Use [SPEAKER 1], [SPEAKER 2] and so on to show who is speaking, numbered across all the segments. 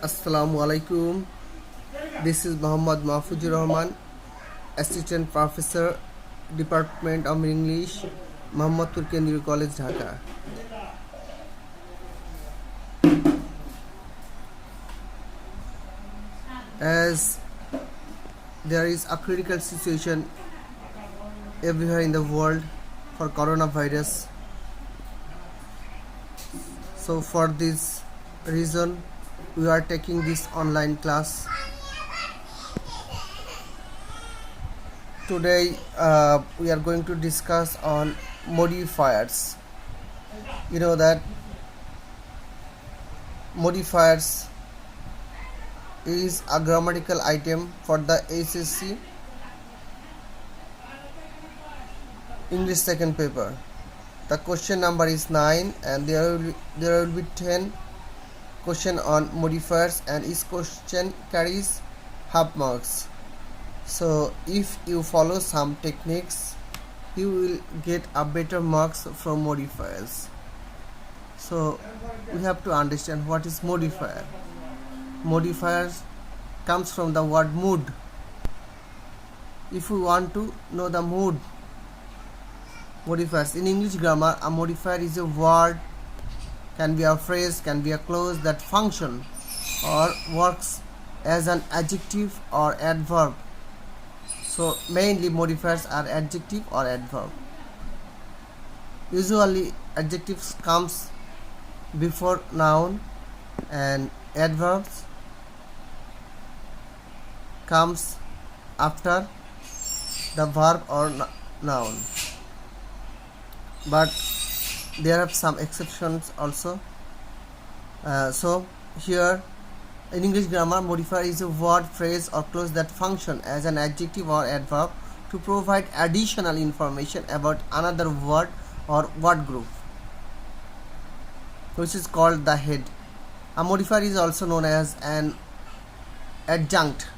[SPEAKER 1] Assalamu alaikum. This is Muhammad Mahfuzur Rahman, Assistant Professor, Department of English, Mohammadpur Kendriya College, Dhaka. As there is a critical situation everywhere in the world for coronavirus, so for this reason we are taking this online class. Today we are going to discuss on modifiers. You know that modifiers is a grammatical item for the SSC English second paper. The question number is 9 and there will be 10 question on modifiers and each question carries half marks. So if you follow some techniques you will get a better marks from modifiers. So we have to understand what is modifier. Modifiers comes from the word mood. If we want to know the mood, modifiers in English grammar, a modifier is a word, can be a phrase, can be a clause that function or works as an adjective or adverb. So mainly modifiers are adjective or adverb. Usually adjectives comes before noun and adverbs comes after the verb or noun, but there are some exceptions also. So here in English grammar, modifier is a word, phrase or clause that function as an adjective or adverb to provide additional information about another word or word group, which is called the head. A modifier is also known as an adjunct.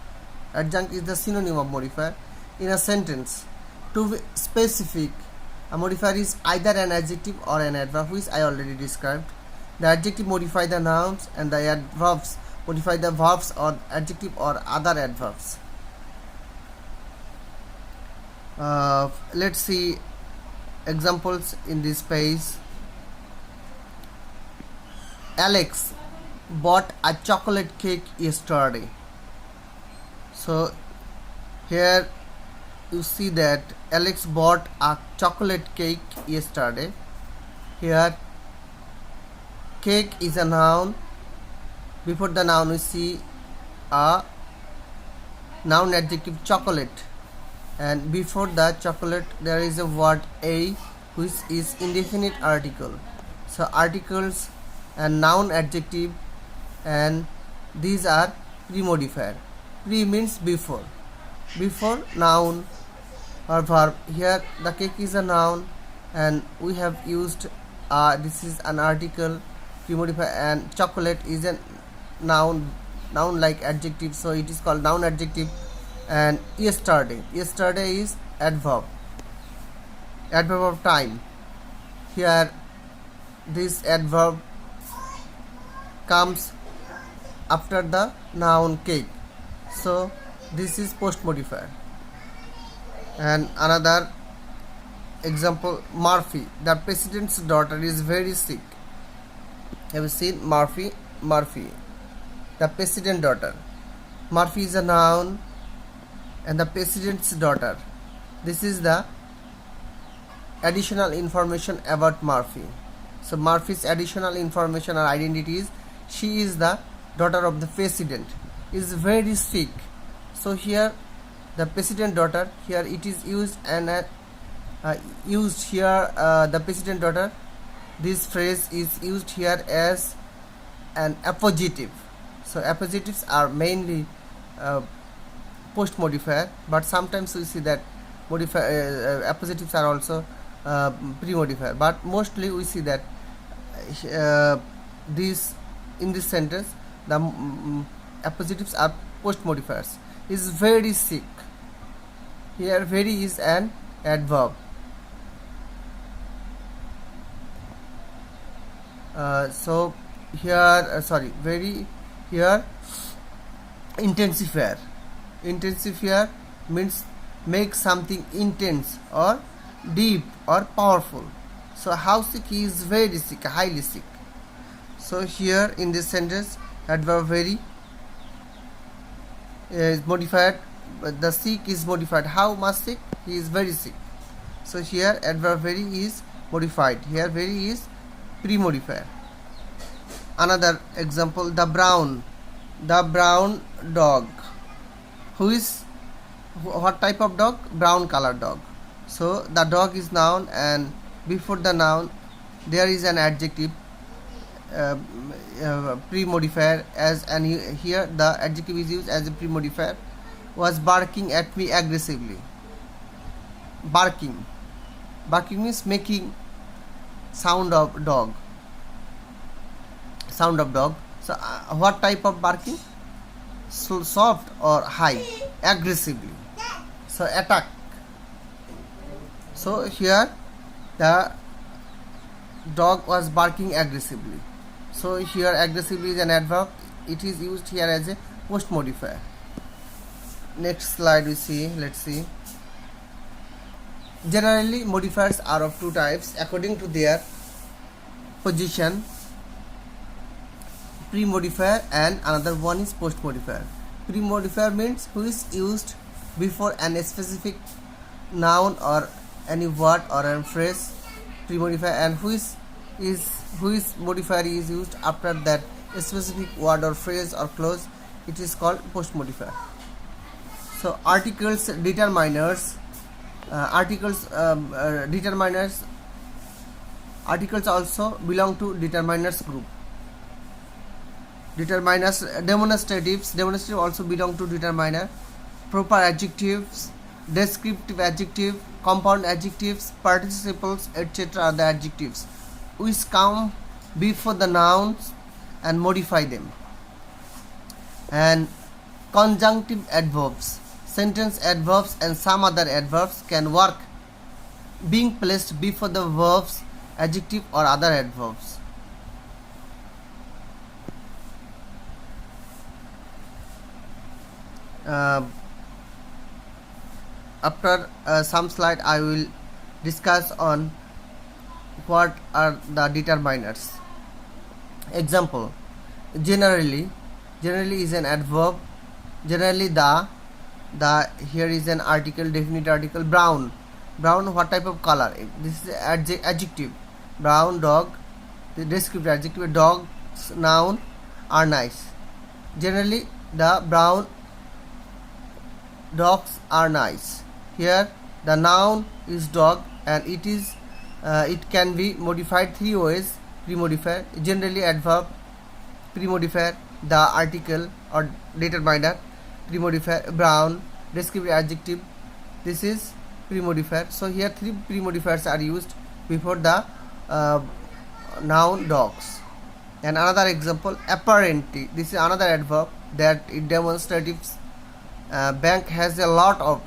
[SPEAKER 1] Adjunct is the synonym of modifier in a sentence. To be specific, a modifier is either an adjective or an adverb, which I already described. The adjective modify the nouns and the adverbs modify the verbs or adjective or other adverbs. Let's see examples in this page. Alex bought a chocolate cake yesterday. So here you see that Alex bought a chocolate cake yesterday. Here cake is a noun. Before the noun we see a noun adjective chocolate, and before the chocolate there is a word a, which is indefinite article. So articles and noun adjective, and these are pre-modifier. Pre means before noun or verb. Here the cake is a noun and we have used this is an article, pre-modifier, and chocolate is a noun like adjective, so it is called noun adjective. And yesterday is adverb of time. Here this adverb comes after the noun cake, so this is post modifier. And another example, Murphy, the president's daughter, is very sick. Have you seen Murphy, the president's daughter? Murphy is a noun and the president's daughter, this is the additional information about Murphy. So Murphy's additional information or identity is she is the daughter of the president, is very sick. So here the president daughter, here it is used and used here the president daughter, this phrase is used here as an appositive. So appositives are mainly post modifier, but sometimes we see that appositives are also pre modifier, but mostly we see that this in this sentence the appositives are post modifiers. Is very sick. Here very is an adverb. So here very Here intensifier. Intensifier means make something intense or deep or powerful. So how sick? He is very sick, highly sick. So here in this sentence, adverb very is modified. The sick is modified. How much sick? He is very sick. So here adverb very is modified. Here very is pre-modifier. Another example, the brown dog. Who is, what type of dog? Brown color dog. So the dog is noun, and before the noun there is an adjective pre-modifier as, and here the adjective is used as a pre-modifier. Was barking at me aggressively. Barking means making sound of dog. So what type of barking? So soft or high? Aggressively. So attack. So here the dog was barking aggressively. So here aggressively is an adverb. It is used here as a post modifier. Next slide we see. Let's see. Generally modifiers are of two types according to their position. Pre-modifier and another one is post-modifier. Pre-modifier means who is used before an specific noun or any word or a phrase. Pre-modifier, and who is modifier is used after that specific word or phrase or clause. It is called post-modifier. So articles, determiners. Articles also belong to determiners group. Determiners, demonstrative also belong to determiner. Proper adjectives, descriptive adjective, compound adjectives, participles, etc. are the adjectives which come before the nouns and modify them. And conjunctive adverbs, sentence adverbs and some other adverbs can work being placed before the verbs, adjective or other adverbs. After some slide I will discuss on what are the determiners. Example, generally is an adverb. Generally the here is an article, definite article. Brown, what type of color? This is adjective. Brown dog, the descriptive adjective. Dogs, noun, are nice. Generally the brown dogs are nice. Here the noun is dog, and it is it can be modified three ways. Pre-modifier, generally adverb, pre-modifier, the article or determiner, pre-modifier, brown, descriptive adjective. This is pre-modifier. So here three pre-modifiers are used before the noun dogs. And another example, apparently. This is another adverb that it demonstratives. Bank has a lot of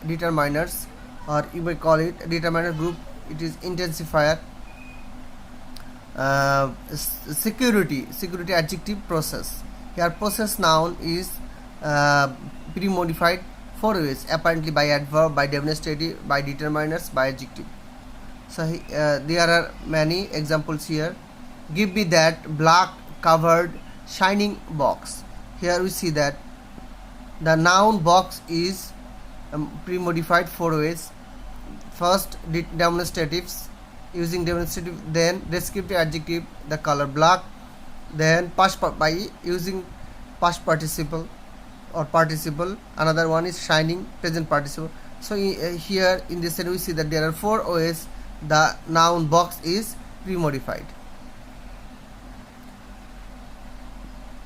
[SPEAKER 1] determiners, or you may call it determiner group. It is intensifier. Security adjective, process. Here process noun is pre-modified four ways: apparently, by adverb, by demonstrative, by determiners, by adjective. So there are many examples here. Give me that black covered shining box. Here we see that the noun box is pre-modified four ways. First demonstratives, using demonstrative, then descriptive adjective, the color black, then by using past participle or participle. Another one is shining, present participle. So here in this set we see that there are four ways the noun box is pre-modified.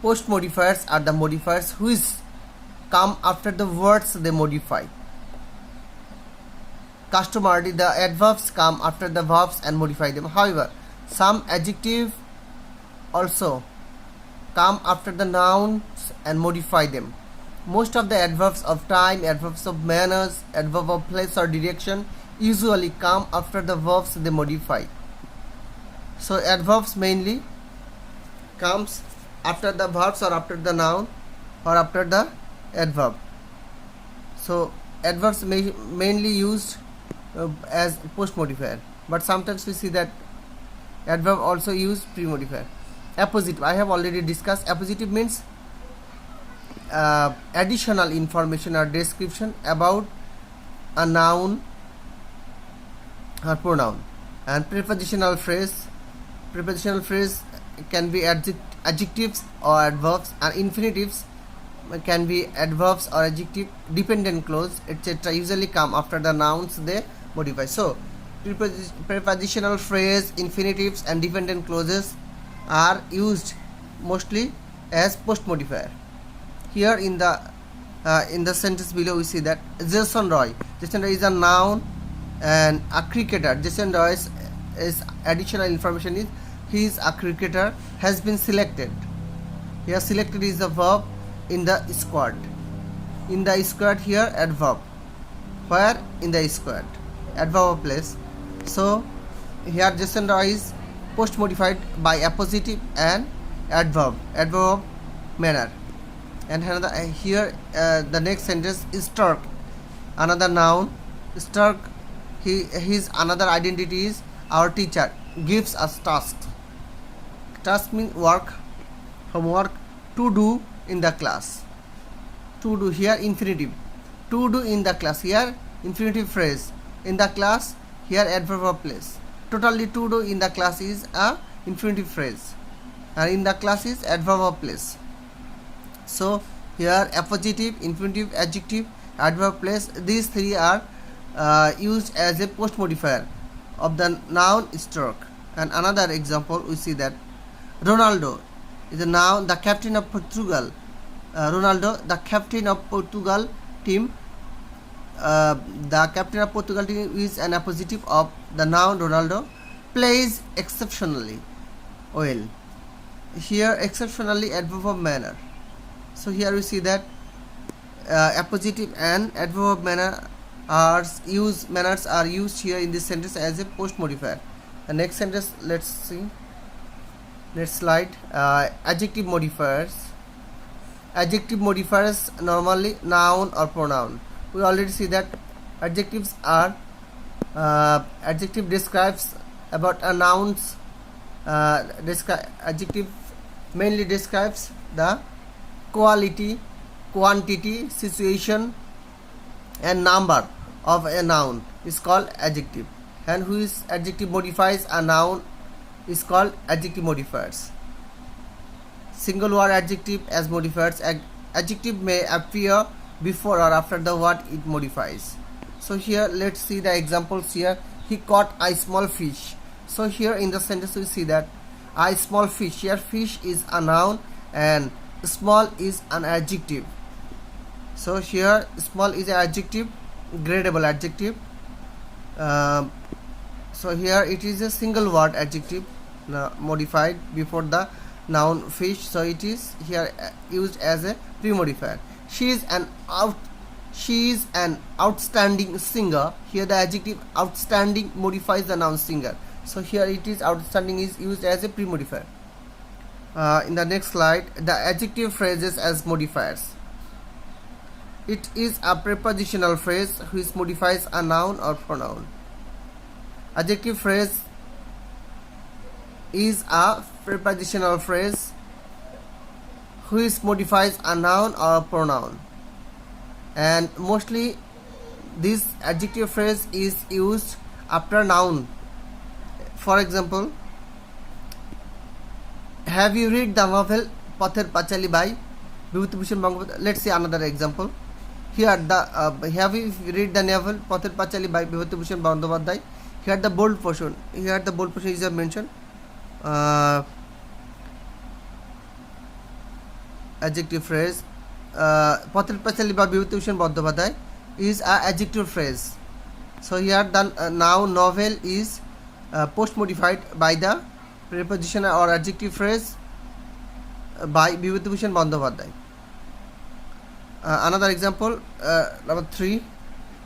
[SPEAKER 1] Post modifiers are the modifiers which come after the words they modify. Customarily, the adverbs come after the verbs and modify them. However, some adjectives also come after the nouns and modify them. Most of the adverbs of time, adverbs of manners, adverb of place or direction usually come after the verbs they modify. So adverbs mainly comes after the verbs or after the noun or after the adverb. So adverbs mainly used as post modifier, but sometimes we see that adverb also use pre-modifier. Appositive, I have already discussed. Appositive means additional information or description about a noun or pronoun. And prepositional phrase can be adjectives or adverbs, and infinitives can be adverbs or adjective, dependent clause, etc. usually come after the nouns they modify. So prepositional phrase, infinitives and dependent clauses are used mostly as post modifier. Here in the sentence below we see that Jason Roy is a noun and a cricketer. Jason Roy is additional information is he is a cricketer, has been selected. Here selected is the verb in the squad. In the squad, here adverb. Where? In the squad. Adverb of place. So here Jason Roy is post modified by appositive and adverb of manner. And another, here the next sentence is Stark, another noun. Stark, his another identity is our teacher, gives us tasks. Task means work, homework, to do in the class. To do, here infinitive. To do in the class, here infinitive phrase. In the class, here adverb of place. Totally to do in the class is a infinitive phrase, and in the class is adverb of place. So here appositive, infinitive, adjective, adverb of place, these three are used as a post modifier of the noun Stark. And another example we see that Ronaldo is a noun, the captain of Portugal. Ronaldo, the captain of Portugal team. The captain of Portugal team is an appositive of the noun Ronaldo. Plays exceptionally well. Here exceptionally adverb of manner. So here we see that appositive and adverb of manner manners are used here in this sentence as a post modifier. The next sentence, let's see. Next slide. Adjective modifiers. Adjective modifiers normally noun or pronoun. We already see that adjectives are adjective describes about a noun's adjective mainly describes the quality, quantity, situation and number of a noun is called adjective, and which adjective modifies a noun is called adjective modifiers. Single word adjective as modifiers. Adjective may appear before or after the word it modifies. So here let's see the examples. Here he caught a small fish. So here in the sentence we see that a small fish. Here fish is a noun and small is an adjective. So here small is an adjective, gradable adjective. So here it is a single word adjective modified before the noun fish. So it is here used as a pre-modifier. She is an outstanding singer. Here the adjective outstanding modifies the noun singer. So here it is outstanding is used as a pre-modifier. In the next slide, the adjective phrases as modifiers. It is a prepositional phrase which modifies a noun or pronoun. Adjective phrase is a prepositional phrase which modifies a noun or pronoun, and mostly this adjective phrase is used after noun. For example, have you read the novel Pather Pachali by Bibhutibhushan Bangabandhu? Let's see another example. Here the have you read the novel Pather Pachali by Bibhutibhushan Bandyopadhyay? Here the bold portion. Here the bold portion is mentioned. Adjective phrase. Pather Pachali by Bibhutibhushan Bandyopadhyay is a adjective phrase. So here the noun novel is post modified by the preposition or adjective phrase by Bibhutibhushan Bandyopadhyay. Another example, number 3,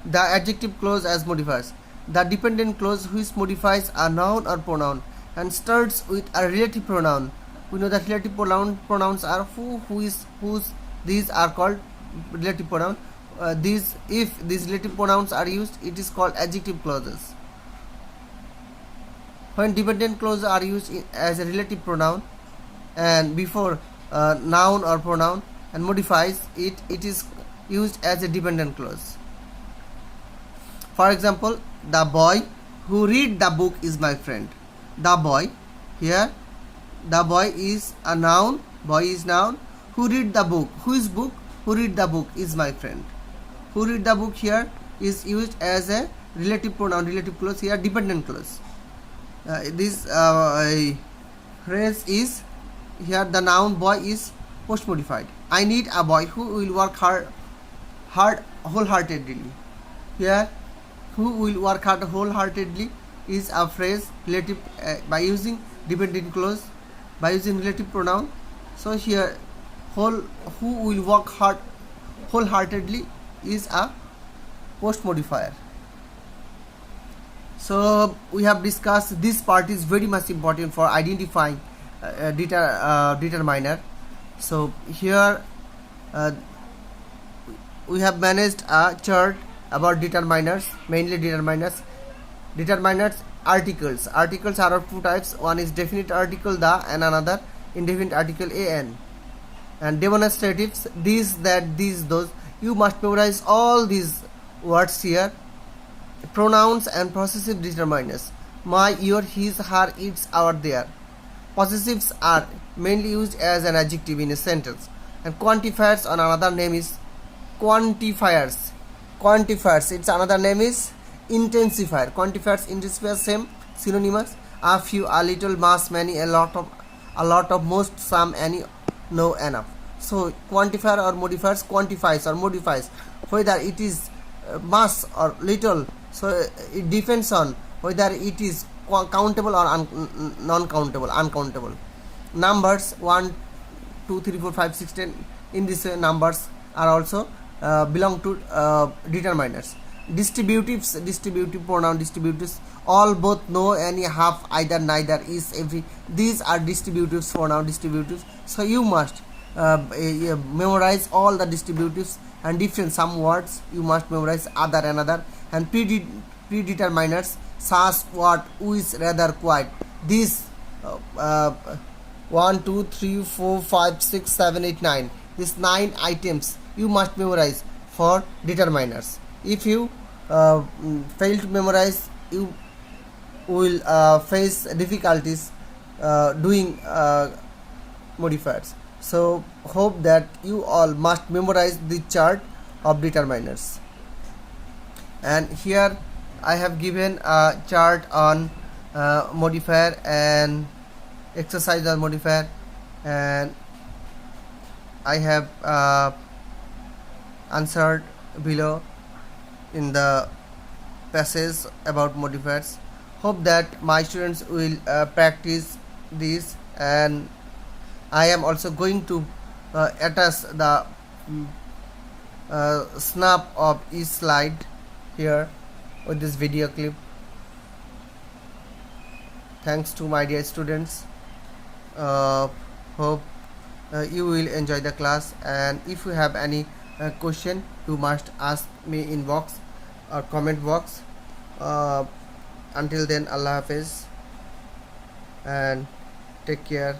[SPEAKER 1] the adjective clause as modifiers. The dependent clause which modifies a noun or pronoun and starts with a relative pronoun we know that relative pronouns are who is, whose. These are called relative pronoun. These, if these relative pronouns are used, it is called adjective clauses. When dependent clauses are used as a relative pronoun and before noun or pronoun and modifies it, it is used as a dependent clause. For example, the boy who read the book is my friend. The boy, here the boy is a noun, boy is noun. Who read the book, who is book, who read the book is my friend. Who read the book here is used as a relative pronoun, relative clause, here dependent clause. This phrase is, here the noun boy is post modified. I need a boy who will work hard wholeheartedly. Here who will work hard wholeheartedly is a phrase relative by using dependent clause, by using relative pronoun. So here who will work hard wholeheartedly is a post modifier. So we have discussed, this part is very much important for identifying determiner. So here we have managed a chart about determiners, mainly determiners. Determiners, articles. Articles are of two types. One is definite article the and another indefinite article an. And demonstratives, these, that, these, those. You must memorize all these words here. Pronouns and possessive determiners. My, your, his, her, its, our, their. Possessives are mainly used as an adjective in a sentence. And quantifiers on another name is quantifiers. Quantifiers, its another name is intensifier. Quantifiers, intensifiers, same, synonymous. A few, a little, mass, many, a lot of, most, some, any, no, enough. So quantifier or modifiers quantifies or modifies whether it is mass or little. So it depends on whether it is countable or non-countable, uncountable. Numbers 1, 2, 3, 4, 5, 6, 10. In this way, numbers are also belong to determiners. Distributives, distributive pronoun, distributives, all, both, no, any, half, either, neither, is, every. These are distributives pronoun, distributives. So you must memorize all the distributives and different, some words you must memorize, other, another. And predeterminers, such, what, which, rather, quite. These 1, 2, 3, 4, 5, 6, 7, 8, 9. These 9 items you must memorize for determiners. If you fail to memorize, you will face difficulties doing modifiers. So hope that you all must memorize the chart of determiners. And here I have given a chart on modifier and exercise on modifier, and I have answered below in the passage about modifiers. Hope that my students will practice this, and I am also going to attach the snap of each slide here with this video clip. Thanks to my dear students. Hope you will enjoy the class, and if you have any question, you must ask me in box or comment box. Until then, Allah Hafiz and take care.